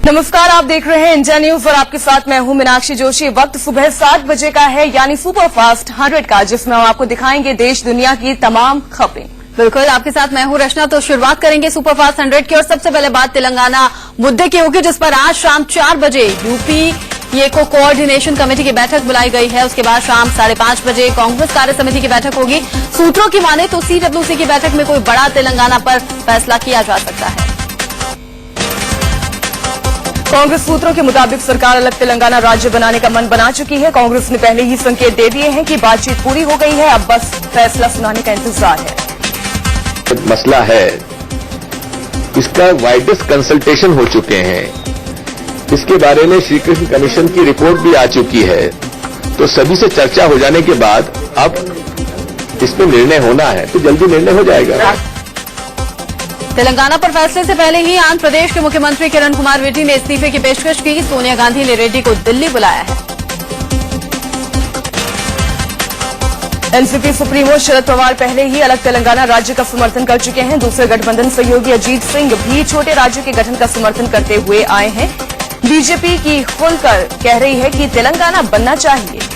नमस्कार, आप देख रहे हैं इंडिया न्यूज और आपके साथ मैं हूं मीनाक्षी जोशी। वक्त सुबह 7 बजे का है, यानी सुपरफास्ट 100 का, जिसमें हम आपको दिखाएंगे देश दुनिया की तमाम खबरें। बिल्कुल, आपके साथ मैं हूं रचना। तो शुरुआत करेंगे सुपरफास्ट 100 की और सबसे पहले बात तेलंगाना मुद्दे की होगी, जिस पर आज शाम 4 बजे यूपीए को कोऑर्डिनेशन कमेटी की बैठक बुलाई गई है। उसके बाद शाम 5:30 बजे कांग्रेस कार्य समिति की बैठक होगी। सूत्रों की माने तो सीडब्ल्यूसी की बैठक में कोई बड़ा तेलंगाना पर फैसला किया जा सकता है। कांग्रेस सूत्रों के मुताबिक सरकार अलग तेलंगाना राज्य बनाने का मन बना चुकी है। कांग्रेस ने पहले ही संकेत दे दिए हैं कि बातचीत पूरी हो गई है, अब बस फैसला सुनाने का इंतजार है। मसला है, इसका वाइडेस्ट कंसल्टेशन हो चुके हैं। इसके बारे में श्री कृष्ण कमीशन की रिपोर्ट भी आ चुकी है, तो सभी से चर्चा हो जाने के बाद अब इसमें निर्णय होना है, तो जल्दी निर्णय हो जाएगा। तेलंगाना पर फैसले से पहले ही आंध्र प्रदेश के मुख्यमंत्री किरण कुमार रेड्डी ने इस्तीफे की पेशकश की। सोनिया गांधी ने रेड्डी को दिल्ली बुलाया है। एनसीपी सुप्रीमो शरद पवार पहले ही अलग तेलंगाना राज्य का समर्थन कर चुके हैं। दूसरे गठबंधन सहयोगी अजीत सिंह भी छोटे राज्यों के गठन का समर्थन करते हुए आए हैं। बीजेपी की खुलकर कह रही है कि तेलंगाना बनना चाहिए।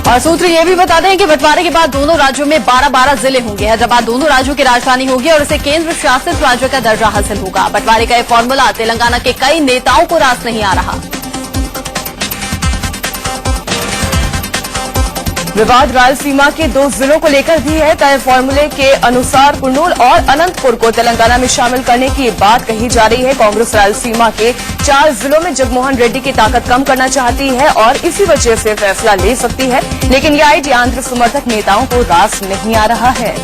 और सूत्र ये भी बता दें कि बंटवारे के बाद दोनों राज्यों में 12-12 जिले होंगे। हैदराबाद दोनों राज्यों की राजधानी होगी और इसे केंद्र शासित राज्य का दर्जा हासिल होगा। बंटवारे का यह फॉर्मूला तेलंगाना के कई नेताओं को रास नहीं आ रहा। विवाद रायलसीमा के 2 जिलों को लेकर भी है। तय फॉर्मूले के अनुसार कुर्नूल और अनंतपुर को तेलंगाना में शामिल करने की बात कही जा रही है। कांग्रेस रायलसीमा के 4 जिलों में जगमोहन रेड्डी की ताकत कम करना चाहती है और इसी वजह से फैसला ले सकती है, लेकिन यह आइडिया आंध्र समर्थक नेताओं को रास नहीं आ रहा है।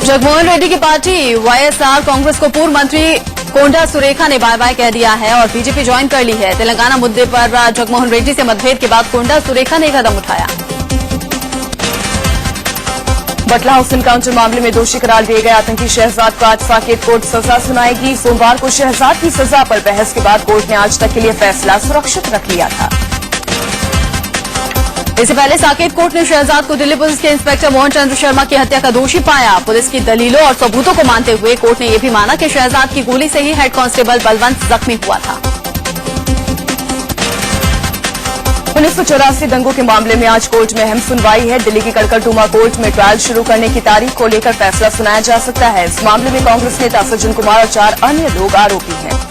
जगमोहन रेड्डी की पार्टी वाईएसआर कांग्रेस को पूर्व मंत्री कोंडा सुरेखा ने बाय बाय कह दिया है और बीजेपी ज्वाइन कर ली है। तेलंगाना मुद्दे पर जगमोहन रेड्डी से मतभेद के बाद कोंडा सुरेखा ने कदम उठाया। बटला हाउस एनकाउंटर मामले में दोषी करार दिए गए आतंकी शहजाद को आज साकेत कोर्ट सजा सुनाएगी। सोमवार को शहजाद की सजा पर बहस के बाद कोर्ट ने आज तक के लिए फैसला सुरक्षित रख लिया था। इससे पहले साकेत कोर्ट ने शहजाद को दिल्ली पुलिस के इंस्पेक्टर मोहन चंद्र शर्मा की हत्या का दोषी पाया। पुलिस की दलीलों और सबूतों को मानते हुए कोर्ट ने यह भी माना कि शहजाद की गोली से ही हेड कांस्टेबल बलवंत जख्मी हुआ था। 1984 दंगों के मामले में आज कोर्ट में अहम सुनवाई है। दिल्ली की कड़कड़टूमा कोर्ट में ट्रायल शुरू करने की तारीख को लेकर फैसला सुनाया जा सकता है। इस मामले में कांग्रेस नेता सज्जन कुमार और 4 अन्य लोग आरोपी हैं।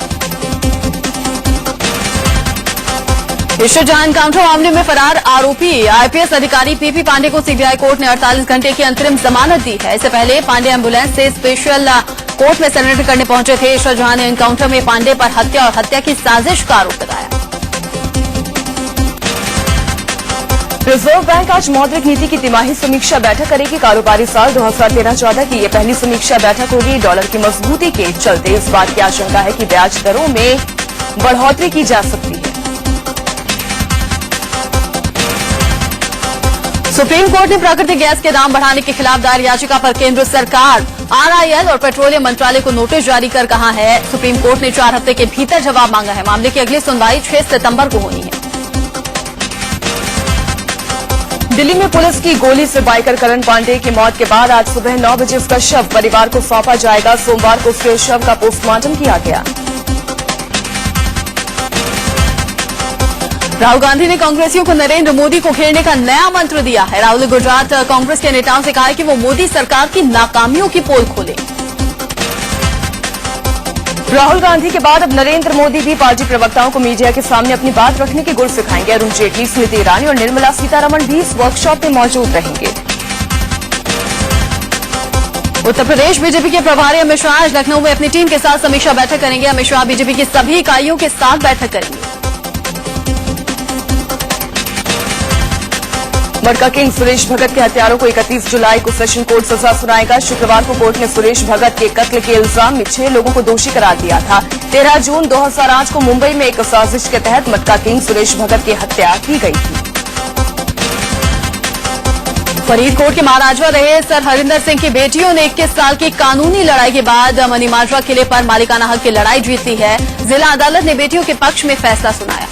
शाहजहां एनकाउंटर मामले में फरार आरोपी आईपीएस अधिकारी पीपी पांडे को सीबीआई कोर्ट ने 48 घंटे की अंतरिम जमानत दी है। इससे पहले पांडे एम्बुलेंस से स्पेशल कोर्ट में सरेंडर करने पहुंचे थे। शाहजहां ने एनकाउंटर में पांडे पर हत्या और हत्या की साजिश का आरोप लगाया। रिजर्व बैंक आज मौद्रिक नीति की तिमाही समीक्षा बैठक करेगी। कारोबारी साल 2013-14 की यह पहली समीक्षा बैठक होगी। डॉलर की मजबूती के चलते इस बात की आशंका है कि ब्याज दरों में बढ़ोतरी की जा सकती है। सुप्रीम कोर्ट ने प्राकृतिक गैस के दाम बढ़ाने के खिलाफ दायर याचिका पर केंद्र सरकार, आरआईएल और पेट्रोलियम मंत्रालय को नोटिस जारी कर कहा है। सुप्रीम कोर्ट ने 4 हफ्ते के भीतर जवाब मांगा है। मामले की अगली सुनवाई 6 सितंबर को होनी है। दिल्ली में पुलिस की गोली से बाइकर करण पांडे की मौत के बाद आज सुबह 9 बजे उसका शव परिवार को सौंपा जाएगा। सोमवार को उसके शव का पोस्टमार्टम किया गया। राहुल गांधी ने कांग्रेसियों को नरेंद्र मोदी को घेरने का नया मंत्र दिया है। राहुल ने गुजरात कांग्रेस के नेताओं से कहा है कि वो मोदी सरकार की नाकामियों की पोल खोले। राहुल गांधी के बाद अब नरेंद्र मोदी भी पार्टी प्रवक्ताओं को मीडिया के सामने अपनी बात रखने के गुर सिखाएंगे। अरुण जेटली, स्मृति ईरानी और निर्मला सीतारमण भी इस वर्कशॉप में मौजूद रहेंगे। उत्तर प्रदेश बीजेपी के प्रभारी अमित शाह आज लखनऊ में अपनी टीम के साथ समीक्षा बैठक करेंगे। अमित शाह बीजेपी की सभी इकाइयों के साथ बैठक करेंगे। मटका किंग सुरेश भगत के हत्यारों को 31 जुलाई को सेशन कोर्ट सजा सुनाएगा। शुक्रवार को कोर्ट ने सुरेश भगत के कत्ल के इल्जाम में 6 लोगों को दोषी करार दिया था। 13 जून 2008 को मुंबई में एक साजिश के तहत मटका किंग सुरेश भगत की हत्या की गई थी। फरीदकोट के महाराजा रहे सर हरिंदर सिंह की बेटियों ने 21 साल की कानूनी लड़ाई के बाद मनीमाजरा किले पर मालिकाना हक की लड़ाई जीती है। जिला अदालत ने बेटियों के पक्ष में फैसला सुनाया।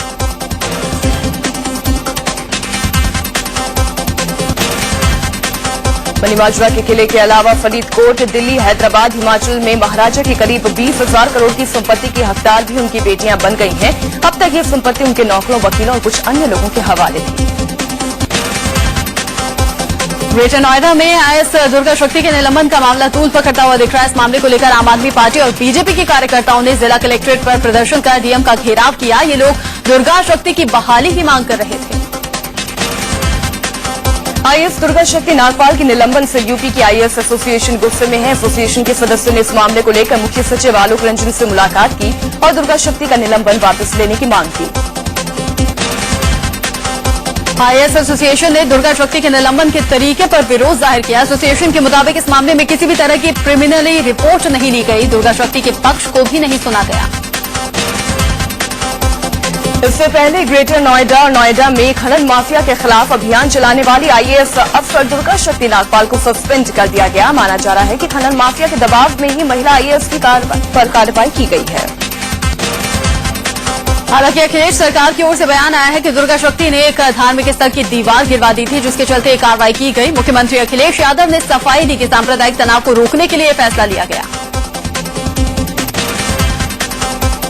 मनीमाजरा के किले के अलावा फरीदकोट, दिल्ली, हैदराबाद, हिमाचल में महाराजा की करीब 20,000 करोड़ की संपत्ति की हकदार भी उनकी बेटियां बन गई हैं। अब तक ये संपत्ति उनके नौकरों, वकीलों और कुछ अन्य लोगों के हवाले थी। ग्रेटर नोएडा में आईएएस दुर्गा शक्ति के निलंबन का मामला तूल पकड़ता हुआ दिख रहा है। इस मामले को लेकर आम आदमी पार्टी और बीजेपी के कार्यकर्ताओं ने जिला कलेक्ट्रेट पर प्रदर्शन कर डीएम का घेराव किया। ये लोग दुर्गा शक्ति की बहाली की मांग कर रहे थे। आईएएस दुर्गा शक्ति नागपाल के निलंबन से यूपी की आईएएस एसोसिएशन गुस्से में है। एसोसिएशन के सदस्यों ने इस मामले को लेकर मुख्य सचिव आलोक रंजन से मुलाकात की और दुर्गा शक्ति का निलंबन वापस लेने की मांग की। आईएएस एसोसिएशन ने दुर्गा शक्ति के निलंबन के तरीके पर विरोध जाहिर किया। एसोसिएशन के मुताबिक इस मामले में किसी भी तरह की क्रिमिनली रिपोर्ट नहीं ली गई, दुर्गा शक्ति के पक्ष को भी नहीं सुना गया। इससे पहले ग्रेटर नोएडा और नोएडा में खनन माफिया के खिलाफ अभियान चलाने वाली आईएएस अफसर दुर्गा शक्ति नागपाल को सस्पेंड कर दिया गया। माना जा रहा है कि खनन माफिया के दबाव में ही महिला आईएएस की पर कार्रवाई की गई है। हालांकि अखिलेश सरकार की ओर से बयान आया है कि दुर्गा शक्ति ने एक धार्मिक स्थल की दीवार गिरवा दी थी, जिसके चलते कार्रवाई की गई। मुख्यमंत्री अखिलेश यादव ने सफाई दी कि सांप्रदायिक तनाव को रोकने के लिए फैसला लिया गया।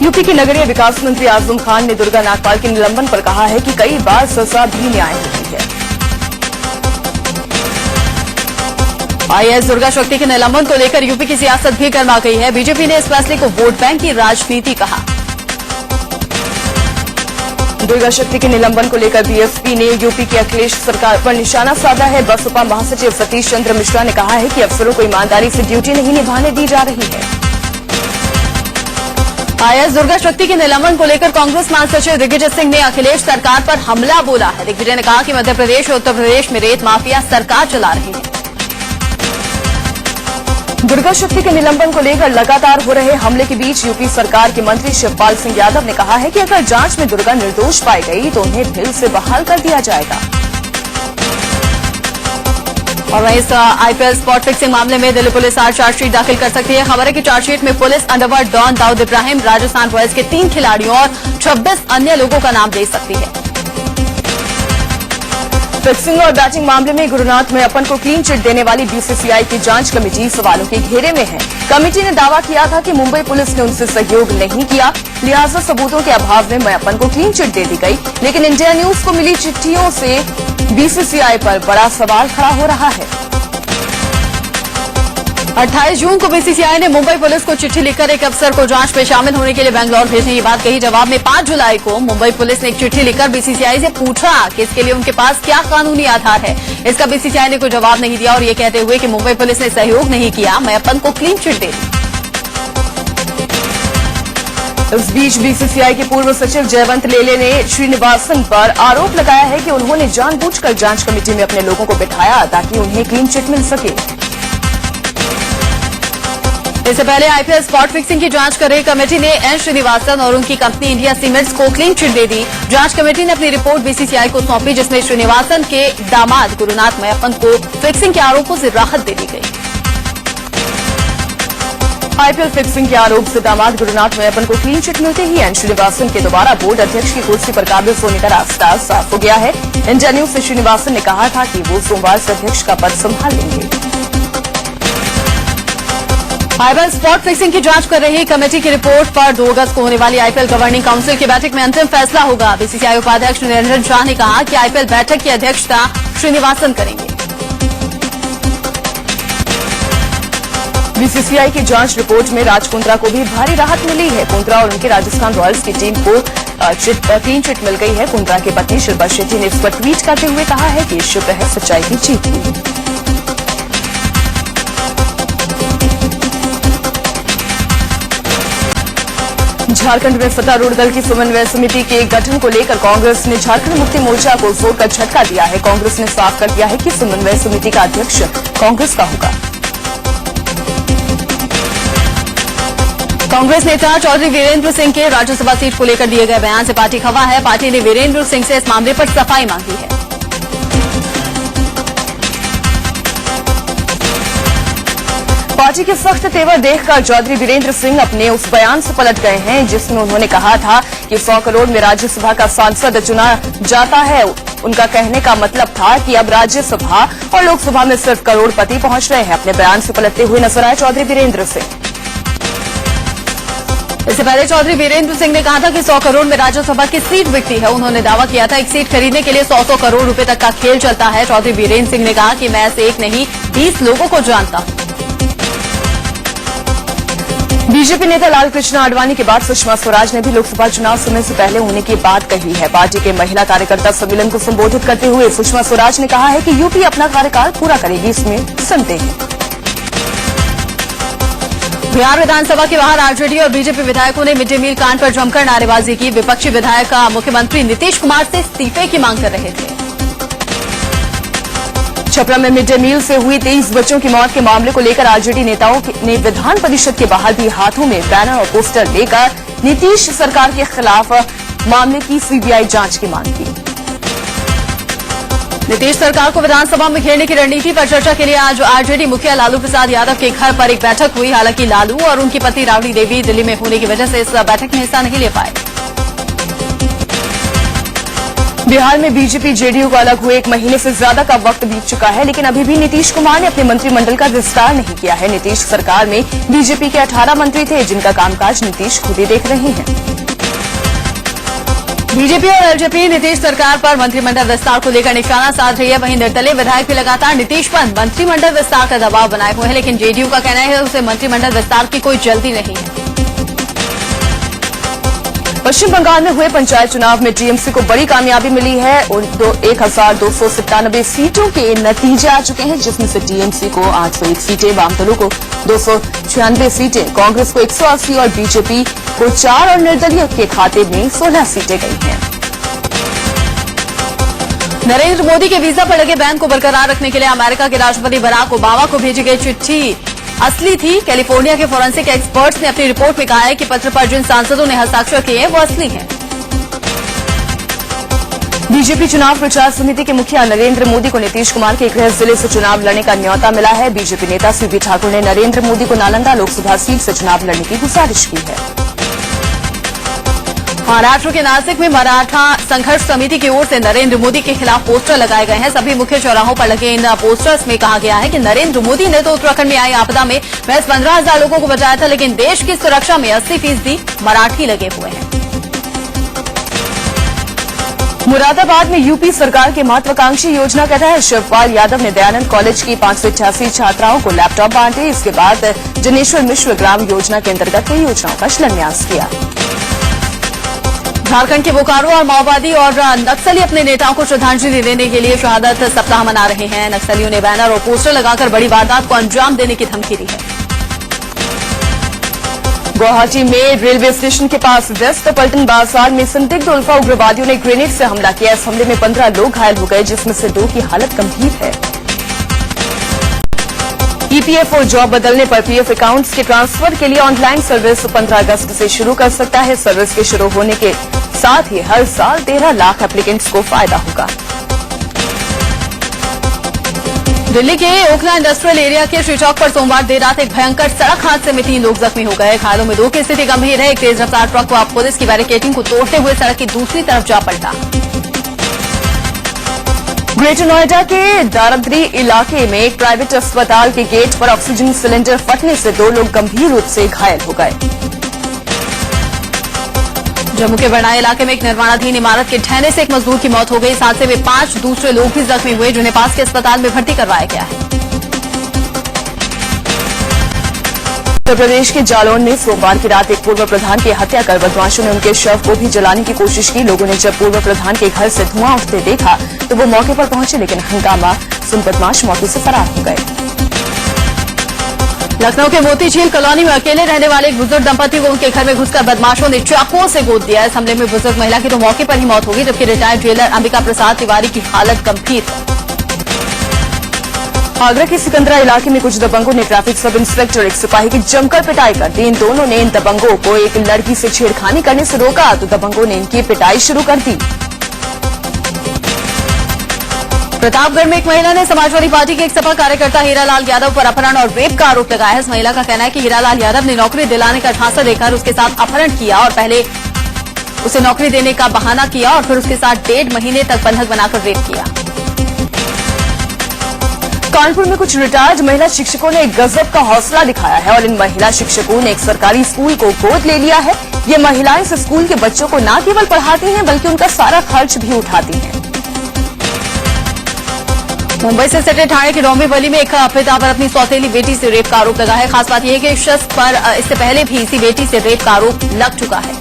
यूपी के नगरीय विकास मंत्री आजम खान ने दुर्गा नागपाल के निलंबन पर कहा है कि कई बार सजा भी न्याय होती है। आईएएस दुर्गा शक्ति के निलंबन को लेकर यूपी की सियासत भी गर्मा गई है। बीजेपी ने इस फैसले को वोट बैंक की राजनीति कहा। दुर्गा शक्ति के निलंबन को लेकर बीएसपी ने यूपी की अखिलेश सरकार पर निशाना साधा है। बसपा महासचिव सतीश चंद्र मिश्रा ने कहा है कि अफसरों को ईमानदारी से ड्यूटी नहीं निभाने दी जा रही है। आईएएस दुर्गा शक्ति के निलंबन को लेकर कांग्रेस महासचिव दिग्विजय सिंह ने अखिलेश सरकार पर हमला बोला है। दिग्विजय ने कहा कि मध्य प्रदेश और उत्तर प्रदेश में रेत माफिया सरकार चला रही है। दुर्गा शक्ति के निलंबन को लेकर लगातार हो रहे हमले के बीच यूपी सरकार के मंत्री शिवपाल सिंह यादव ने कहा है कि अगर जांच में दुर्गा निर्दोष पाई गई तो उन्हें फिर से बहाल कर दिया जाएगा। और वहीं इस आईपीएल स्पॉट फिक्सिंग मामले में दिल्ली पुलिस आज चार्जशीट दाखिल कर सकती है। खबर है कि चार्जशीट में police underworld don Dawood Ibrahim, Rajasthan Royals के 3 खिलाड़ियों और 26 अन्य लोगों का नाम दे सकती है। फिक्सिंग और बैटिंग मामले में गुरुनाथ मैयप्पन को क्लीन चिट देने वाली बीसीसीआई की जांच कमेटी सवालों के घेरे में है। कमेटी ने दावा किया था कि मुंबई पुलिस ने उनसे सहयोग नहीं किया, लिहाजा सबूतों के अभाव में मैयप्पन को क्लीन चिट दे दी गई। लेकिन इंडिया न्यूज को मिली चिट्ठियों से बीसीसीआई पर बड़ा सवाल खड़ा हो रहा है। 28 जून को बीसीसीआई ने मुंबई पुलिस को चिट्ठी लिखकर एक अफसर को जांच में शामिल होने के लिए बेंगलौर भेजने की बात कही। जवाब में 5 जुलाई को मुंबई पुलिस ने एक चिट्ठी लिखकर बीसीसीआई से पूछा कि इसके लिए उनके पास क्या कानूनी आधार है। इसका बीसीसीआई ने कोई जवाब नहीं दिया और ये कहते हुए कि मुंबई पुलिस ने सहयोग नहीं किया, मैयप्पन को क्लीन चिट दे दी। इस बीच बीसीसीआई के पूर्व सचिव जयवंत लेले ने श्रीनिवासन पर आरोप लगाया है कि उन्होंने जानबूझकर जांच कमेटी में अपने लोगों को बिठाया ताकि उन्हें क्लीन चिट मिल सके। इससे पहले आईपीएल स्पॉट फिक्सिंग की जांच कर रही कमेटी ने एन श्रीनिवासन और उनकी कंपनी इंडिया सीमेंट्स को क्लीन चिट दे दी। जांच कमेटी ने अपनी रिपोर्ट बीसीसीआई को सौंपी, जिसमें श्रीनिवासन के दामाद गुरुनाथ मैयप्पन को फिक्सिंग के आरोपों से राहत दे दी गई। आईपीएल फिक्सिंग के आरोप से दामाद गुरुनाथ मैयप्पन को क्लीन चिट मिलते ही एन श्रीनिवासन के दोबारा बोर्ड अध्यक्ष की कुर्सी पर काबिज होने का रास्ता साफ हो गया है। इंडिया न्यूज से श्रीनिवासन ने कहा था कि वो सोमवार से अध्यक्ष का पद संभाल लेंगे। आईपीएल स्पॉट फिक्सिंग की जांच कर रही कमेटी की रिपोर्ट पर 2 अगस्त को होने वाली आईपीएल गवर्निंग काउंसिल की बैठक में अंतिम फैसला होगा। बीसीसीआई उपाध्यक्ष निरंजन शाह ने कहा कि आईपीएल बैठक की अध्यक्षता श्रीनिवासन करेंगे। बीसीसीआई की जांच रिपोर्ट में राज कुंद्रा को भी भारी राहत मिली है। कुंद्रा और उनके राजस्थान रॉयल्स की टीम को क्लीन चिट मिल गई है। कुंद्रा की पत्नी शिल्पा शेट्टी ने इस पर ट्वीट करते हुए कहा है कि शुक्र है सच्चाई की जीत हुई। झारखंड में सत्तारूढ़ दल की समन्वय समिति के गठन को लेकर कांग्रेस ने झारखंड मुक्ति मोर्चा को जोर का झटका दिया है। कांग्रेस ने साफ कर दिया है कि समन्वय समिति का अध्यक्ष कांग्रेस का होगा। कांग्रेस नेता चौधरी वीरेंद्र सिंह के राज्यसभा सीट को लेकर दिए गए बयान से पार्टी खफा है। पार्टी ने वीरेंद्र सिंह से इस मामले पर सफाई मांगी है। पार्टी के सख्त तेवर देखकर चौधरी वीरेंद्र सिंह अपने उस बयान से पलट गए हैं जिसमें उन्होंने कहा था कि 100 करोड़ में राज्यसभा का सांसद चुना जाता है उनका कहने का मतलब था कि अब राज्यसभा और लोकसभा में सिर्फ करोड़पति पहुंच रहे हैं। अपने बयान से पलटते हुए नजर आए चौधरी वीरेंद्र सिंह। इससे पहले चौधरी वीरेंद्र सिंह ने कहा था कि 100 करोड़ में राज्यसभा की सीट बिकती है। उन्होंने दावा किया था एक सीट खरीदने के लिए 100 करोड़ रुपए तक का खेल चलता है। चौधरी वीरेंद्र सिंह ने कहा कि मैं ऐसे एक नहीं 20 लोगों को जानता हूं। बीजेपी नेता लालकृष्ण आडवाणी के बाद सुषमा स्वराज ने भी लोकसभा चुनाव समय से पहले होने की बात कही है। पार्टी के महिला कार्यकर्ता सम्मेलन को संबोधित करते हुए सुषमा स्वराज ने कहा है कि यूपी अपना कार्यकाल पूरा करेगी, इसमें संदेह है। बिहार विधानसभा के बाहर आरजेडी और बीजेपी विधायकों ने मिड डे मील कांड पर जमकर नारेबाजी की। विपक्षी विधायक मुख्यमंत्री नीतीश कुमार से इस्तीफे की मांग कर रहे थे। छपरा में मिड डे मील से हुई 23 बच्चों की मौत के मामले को लेकर आरजेडी नेताओं ने विधान परिषद के बाहर भी हाथों में बैनर और पोस्टर लेकर नीतीश सरकार के खिलाफ मामले की सीबीआई जांच की मांग की। नीतीश सरकार को विधानसभा में घेरने की रणनीति पर चर्चा के लिए आज आरजेडी मुखिया लालू प्रसाद यादव के घर पर एक बैठक हुई। हालांकि लालू और उनकी पत्नी राबड़ी देवी दिल्ली में होने की वजह से इस बैठक में हिस्सा नहीं ले पाए। बिहार में बीजेपी जेडीयू को अलग हुए 1 महीने से ज्यादा का वक्त बीत चुका है, लेकिन अभी भी नीतीश कुमार ने अपने मंत्रिमंडल का विस्तार नहीं किया है। नीतीश सरकार में बीजेपी के 18 मंत्री थे, जिनका कामकाज नीतीश खुद ही देख रहे हैं। बीजेपी और एलजेपी नीतीश सरकार पर मंत्रिमंडल विस्तार को लेकर निशाना साध रही है। वहीं निर्दलीय विधायक भी लगातार नीतीश पर मंत्रिमंडल विस्तार का दबाव बनाए हुए हैं, लेकिन जेडीयू का कहना है उसे मंत्रिमंडल विस्तार की कोई जल्दी नहीं है। पश्चिम बंगाल में हुए पंचायत चुनाव में टीएमसी को बड़ी कामयाबी मिली है और 1297 सीटों के नतीजे आ चुके हैं, जिसमें से टीएमसी को 801 सीटें, वामदलों को 296 सीटें, कांग्रेस को 180 और बीजेपी को 4 और निर्दलीय के खाते में 16 सीटें गई हैं। नरेंद्र मोदी के वीजा पर लगे बैन को बरकरार रखने के लिए अमेरिका के राष्ट्रपति बराक ओबामा को भेजी गई चिट्ठी असली थी। कैलिफोर्निया के फोरेंसिक एक्सपर्ट्स ने अपनी रिपोर्ट में कहा है कि पत्र पर जिन सांसदों ने हस्ताक्षर किए हैं वो असली हैं। बीजेपी चुनाव प्रचार समिति के मुखिया नरेंद्र मोदी को नीतीश कुमार के गृह जिले से चुनाव लड़ने का न्योता मिला है। बीजेपी नेता सीबी ठाकुर ने नरेंद्र मोदी को नालंदा लोकसभा सीट से चुनाव लड़ने की गुजारिश की है। महाराष्ट्र के नासिक में मराठा संघर्ष समिति की ओर से नरेंद्र मोदी के खिलाफ पोस्टर लगाए गए हैं। सभी मुख्य चौराहों पर लगे इन पोस्टर्स में कहा गया है कि नरेंद्र मोदी ने तो उत्तराखंड में आई आपदा में महज 15,000 लोगों को बचाया था, लेकिन देश की सुरक्षा में 80% मराठी लगे हुए हैं। मुरादाबाद में यूपी सरकार की महत्वाकांक्षी योजना के तहत शिवपाल यादव ने दयानंद कॉलेज की 588 छात्राओं को लैपटॉप बांटे। इसके बाद जनेश्वर मिश्र ग्राम योजना के अंतर्गत कई योजनाओं का शिलान्यास किया। झारखंड के बोकारो और माओवादी और नक्सली अपने नेताओं को श्रद्धांजलि देने के लिए शहादत सप्ताह मना रहे हैं। नक्सलियों ने बैनर और पोस्टर लगाकर बड़ी वारदात को अंजाम देने की धमकी दी है। गुवाहाटी में रेलवे स्टेशन के पास वेस्ट पल्टन बाजार में संदिग्ध उल्फा उग्रवादियों ने ग्रेनेड से हमला किया। इस हमले में 15 लोग घायल हो गए, जिसमें से 2 की हालत गंभीर है। ईपीएफओ जॉब बदलने पर पीएफ अकाउंट्स के ट्रांसफर के लिए ऑनलाइन सर्विस 15 अगस्त से शुरू कर सकता है। सर्विस के शुरू होने के साथ ही हर साल 13 लाख एप्लीकेंट्स को फायदा होगा। दिल्ली के ओखला इंडस्ट्रियल एरिया के श्री चौक पर सोमवार देर रात एक भयंकर सड़क हादसे में 3 लोग जख्मी हो गए। घायलों में 2 की स्थिति गंभीर है। एक तेज रफ्तार ट्रक को पुलिस की बैरिकेडिंग को तोड़ते हुए सड़क की दूसरी तरफ जा पलटा। ग्रेटर नोएडा के दादरी इलाके में एक प्राइवेट अस्पताल के गेट पर ऑक्सीजन सिलेंडर फटने से 2 लोग गंभीर रूप से घायल हो गए। जम्मू के बरनाई इलाके में एक निर्माणाधीन इमारत के ढहने से एक मजदूर की मौत हो गई। इस हादसे में 5 दूसरे लोग भी जख्मी हुए, जिन्हें पास के अस्पताल में भर्ती करवाया गया है। उत्तर प्रदेश के जालौन में सोमवार की रात एक पूर्व प्रधान की हत्या कर बदमाशों ने उनके शव को भी जलाने की कोशिश की। लोगों ने जब पूर्व प्रधान के घर से धुआं उठते देखा तो वो मौके पर पहुंचे, लेकिन हंगामा सुन बदमाश मौके से फरार हो गए। लखनऊ के मोती झील कॉलोनी में अकेले रहने वाले एक बुजुर्ग दंपति को उनके घर में घुसकर बदमाशों ने चाकुओं से गोद दिया। इस हमले में बुजुर्ग महिला की तो मौके पर ही मौत हो गई, जबकि रिटायर्ड जेलर अंबिका प्रसाद तिवारी की हालत गंभीर है। आगरा के सिकंदरा इलाके में कुछ दबंगों ने ट्रैफिक सब इंस्पेक्टर एक सिपाही की जमकर पिटाई कर दी। इन दोनों ने इन दबंगों को एक लड़की से छेड़खानी करने से रोका तो दबंगों ने इनकी पिटाई शुरू कर दी। प्रतापगढ़ में एक महिला ने समाजवादी पार्टी के एक सपा कार्यकर्ता हीरालाल यादव पर अपहरण और रेप का आरोप लगाया है। इस महिला का कहना है कि हीरालाल यादव ने नौकरी दिलाने का झांसा देकर उसके साथ अपहरण किया और पहले उसे नौकरी देने का बहाना किया और फिर उसके साथ 1.5 महीने तक बंधक बनाकर रेप किया। कानपुर में कुछ रिटायर्ड महिला शिक्षकों ने एक गजब का हौसला दिखाया है और इन महिला शिक्षकों ने एक सरकारी स्कूल को गोद ले लिया है। ये महिलाएं इस स्कूल के बच्चों को न केवल पढ़ाती हैं बल्कि उनका सारा खर्च भी उठाती हैं। मुंबई से सटे ठाणे के डोंबिवली में एक पिता पर अपनी सौतेली बेटी से रेप का आरोप लगा है। खास बात यह है कि इस शख्स पर इससे पहले भी इसी बेटी से रेप का आरोप लग चुका है।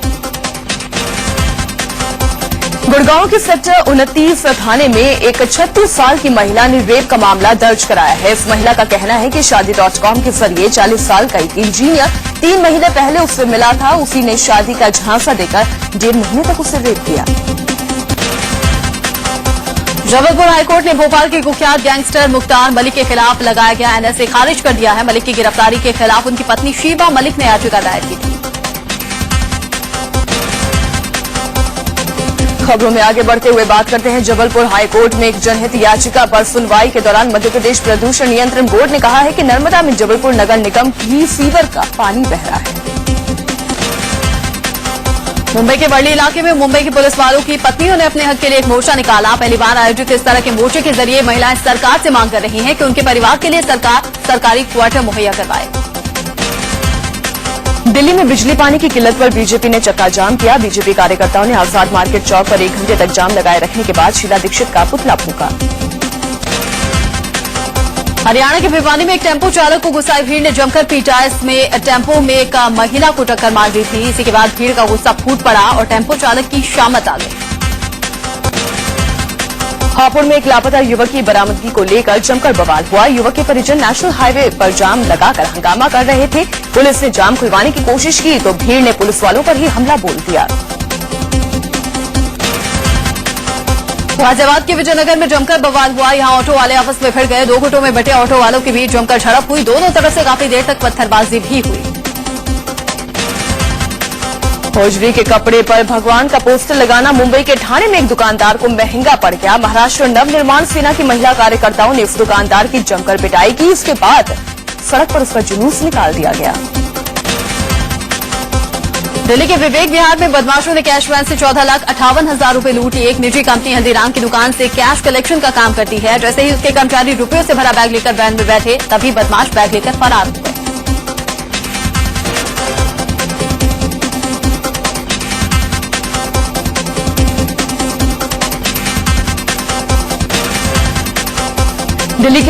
गुड़गांव के सेक्टर 29 थाने में एक 36 साल की महिला ने रेप का मामला दर्ज कराया है। इस महिला का कहना है कि शादी.com के जरिए 40 साल का एक इंजीनियर 3 महीने पहले उससे मिला था। उसी ने शादी का झांसा देकर 1.5 महीने तक उसे रेप किया। जबलपुर हाईकोर्ट ने भोपाल के कुख्यात गैंगस्टर मुख्तार मलिक के खिलाफ लगाया गया एनएसए खारिज कर दिया है। मलिक की गिरफ्तारी के खिलाफ उनकी पत्नी शीबा मलिक ने याचिका दायर की थी। खबरों में आगे बढ़ते हुए बात करते हैं जबलपुर हाईकोर्ट में एक जनहित याचिका पर सुनवाई के दौरान मध्य प्रदेश प्रदूषण नियंत्रण बोर्ड ने कहा है कि नर्मदा में जबलपुर नगर निगम की सीवर का पानी बह रहा है। मुंबई के वर्ली इलाके में मुंबई की पुलिस वालों की पत्नियों ने अपने हक के लिए एक मोर्चा निकाला। पहली बार आयोजित इस तरह के मोर्चे के जरिए महिलाएं सरकार से मांग कर रही हैं कि उनके परिवार के लिए सरकार सरकारी क्वार्टर मुहैया करवाए। दिल्ली में बिजली पानी की किल्लत पर बीजेपी ने चक्का जाम किया। बीजेपी कार्यकर्ताओं ने आजाद मार्केट चौक पर 1 घंटे तक जाम लगाए रखने के बाद शीला दीक्षित का पुतला फूंका। हरियाणा के भिवानी में एक टेम्पो चालक को गुस्साई भीड़ ने जमकर पीटा। इसमें टेम्पो में एक महिला को टक्कर मार दी थी। इसी के बाद भीड़ का गुस्सा फूट पड़ा और टेम्पो चालक की शामत आ गई। हापुड़ में एक लापता युवक की बरामदगी को लेकर जमकर बवाल हुआ। युवक के परिजन नेशनल हाईवे पर जाम लगाकर हंगामा कर रहे थे। पुलिस ने जाम खुलवाने की कोशिश की तो भीड़ ने पुलिस वालों पर ही हमला बोल दिया। गाजियाबाद के विजयनगर में जमकर बवाल हुआ। यहां ऑटो वाले आपस में भिड़ गए। 2 गुटों में बटे ऑटो वालों के बीच जमकर झड़प हुई। दोनों तरफ से काफी देर तक पत्थरबाजी भी हुई। होजरी के कपड़े पर भगवान का पोस्टर लगाना मुंबई के ठाणे में एक दुकानदार को महंगा पड़ गया। महाराष्ट्र नवनिर्माण सेना की महिला कार्यकर्ताओं ने इस दुकानदार की जमकर पिटाई की। इसके बाद सड़क पर उसका जुलूस निकाल दिया गया। दिल्ली के विवेक विहार में बदमाशों ने कैश वैन से 14,58,000 रुपए लूटी। एक निजी कंपनी हल्दीराम की दुकान से कैश कलेक्शन का काम करती है। जैसे ही उसके कर्मचारी रुपयों से भरा बैग लेकर वैन में बैठे तभी बदमाश बैग लेकर फरार हो गए। दिल्ली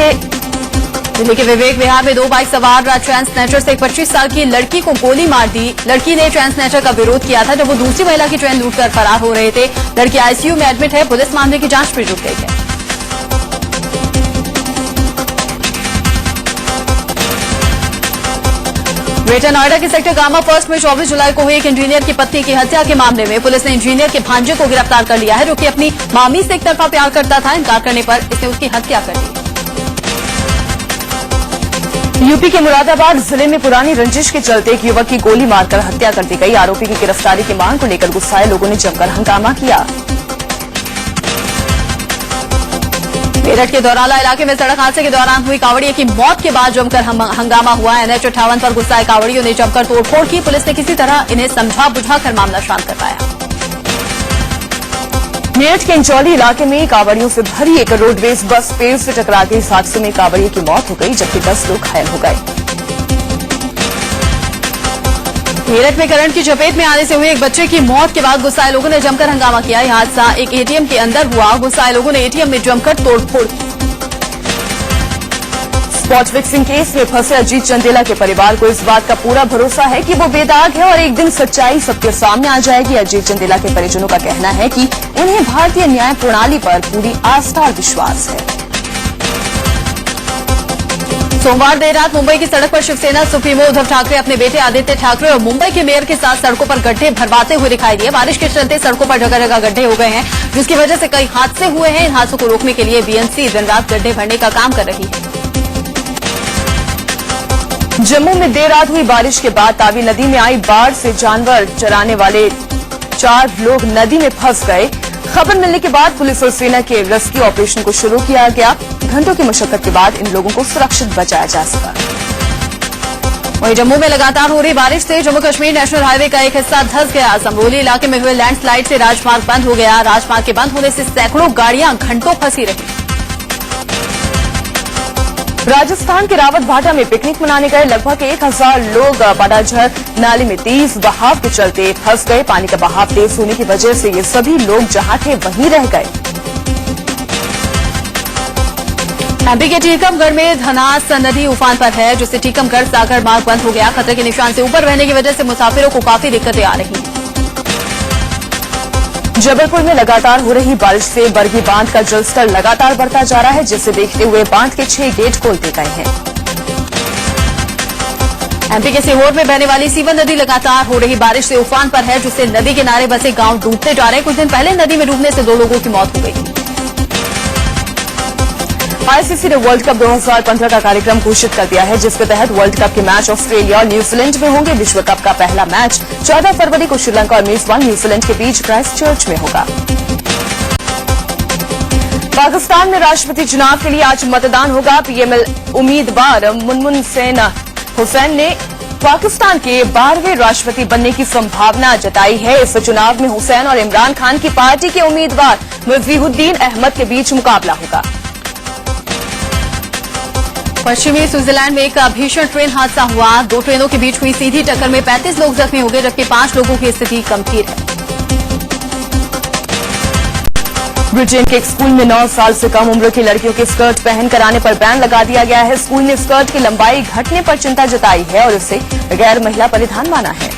के विवेक विहार में 2 बाइक सवार ट्रेन स्नैचर से एक 25 साल की लड़की को गोली मार दी। लड़की ने ट्रेन स्नैचर का विरोध किया था जब वो दूसरी महिला की ट्रेन लूटकर फरार हो रहे थे। लड़की आईसीयू में एडमिट है। पुलिस मामले की जांच में जुट गई है। ग्रेटर नोएडा के सेक्टर गामा फर्स्ट में 24 जुलाई को हुई एक इंजीनियर की पत्नी की हत्या के मामले में पुलिस ने इंजीनियर के भांजे को गिरफ्तार कर लिया है, जो कि अपनी मामी से एक तरफा प्यार करता था। इनकार करने पर इसने उसकी हत्या कर दी। यूपी के मुरादाबाद जिले में पुरानी रंजिश के चलते एक युवक की गोली मारकर हत्या कर दी गई। आरोपी की गिरफ्तारी की मांग को लेकर गुस्साए लोगों ने जमकर हंगामा किया। मेरठ के दौराला इलाके में सड़क हादसे के दौरान हुई कांवड़िए की मौत के बाद जमकर हंगामा हुआ। NH 58 पर गुस्साए कांवड़ियों ने जमकर तोड़फोड़ की। पुलिस ने किसी तरह इन्हें समझा बुझाकर मामला शांत करवाया। मेरठ के इंचौली इलाके में कांवड़ियों से भरी एक रोडवेज बस पेड़ से टकरा गई। इस हादसे में कांवड़िए की मौत हो गई जबकि 10 लोग घायल हो गए। मेरठ में करंट की चपेट में आने से हुई एक बच्चे की मौत के बाद गुस्साए लोगों ने जमकर हंगामा किया। यह हादसा एक एटीएम के अंदर हुआ। गुस्साए लोगों ने एटीएम में जमकर तोड़फोड़ की। स्पॉट फिक्सिंग केस में फंसे अजीत चंदेला के परिवार को इस बात का पूरा भरोसा है कि वो बेदाग है और एक दिन सच्चाई सबके सामने आ जाएगी। अजीत चंदेला के परिजनों का कहना है कि उन्हें भारतीय न्याय प्रणाली पर पूरी आस्था और विश्वास है। सोमवार देर रात मुंबई की सड़क पर शिवसेना सुप्रीमो उद्धव ठाकरे अपने बेटे आदित्य ठाकरे और मुंबई के मेयर के साथ सड़कों पर गड्ढे भरवाते हुए दिखाई दिए। बारिश के चलते सड़कों पर जगह जगह गड्ढे हो गए हैं, जिसकी वजह से कई हादसे हुए हैं। इन हादसों को रोकने के लिए बीएमसी दिन रात गड्ढे भरने का काम कर रही है। जम्मू में देर रात हुई बारिश के बाद तावी नदी में आई बाढ़ से जानवर चराने वाले 4 लोग नदी में फंस गए। खबर मिलने के बाद पुलिस और सेना के रेस्क्यू ऑपरेशन को शुरू किया गया। घंटों की मशक्कत के बाद इन लोगों को सुरक्षित बचाया जा सका। वहीं जम्मू में लगातार हो रही बारिश से जम्मू कश्मीर नेशनल हाईवे का एक हिस्सा धंस गया। समरोली इलाके में हुए लैंडस्लाइड से राजमार्ग बंद हो गया। राजमार्ग के बंद होने से सैकड़ों गाड़ियां घंटों फंसी रही। राजस्थान के रावत भाटा में पिकनिक मनाने गए लगभग 1000 लोग बाडाझर नाले में तेज बहाव के चलते फंस गए। पानी का बहाव तेज होने की वजह से ये सभी लोग जहां थे वहीं रह गए। एमपी के टीकमगढ़ में धनास नदी उफान पर है, जिससे टीकमगढ़ सागर मार्ग बंद हो गया। खतरे के निशान से ऊपर रहने की वजह से मुसाफिरों को काफी दिक्कतें आ रही हैं। जबलपुर में लगातार हो रही बारिश से बरगी बांध का जलस्तर लगातार बढ़ता जा रहा है, जिसे देखते हुए बांध के 6 गेट खोल दिए गए हैं। एमपी के सीहोर में बहने वाली सीवन नदी लगातार हो रही बारिश से उफान पर है, जिससे नदी किनारे बसे गांव डूबते जा रहे हैं। कुछ दिन पहले नदी में डूबने से 2 लोगों की मौत हो गई। आईसीसी ने वर्ल्ड कप 2015 का कार्यक्रम घोषित कर दिया है, जिसके तहत वर्ल्ड कप के मैच ऑस्ट्रेलिया और न्यूजीलैंड में होंगे। विश्व कप का पहला मैच 14 फरवरी को श्रीलंका और मेजबान न्यूजीलैंड के बीच क्राइस्टचर्च में होगा। पाकिस्तान में राष्ट्रपति चुनाव के लिए आज मतदान होगा। पीएमएल उम्मीदवार मुनमुन सेन हुसैन ने पाकिस्तान के 12वें राष्ट्रपति बनने की संभावना जताई है। इस चुनाव में हुसैन और इमरान खान की पार्टी के उम्मीदवार मुजीबुद्दीन अहमद के बीच मुकाबला होगा। पश्चिमी स्विट्जरलैंड में एक भीषण ट्रेन हादसा हुआ। 2 ट्रेनों के बीच हुई सीधी टक्कर में 35 लोग जख्मी हो गए, जबकि 5 लोगों की स्थिति गंभीर है। ब्रिटेन के एक स्कूल में 9 साल से कम उम्र की लड़कियों के स्कर्ट पहनकर आने पर बैन लगा दिया गया है। स्कूल ने स्कर्ट की लंबाई घटने पर चिंता जताई है और इसे गैर महिला परिधान माना है।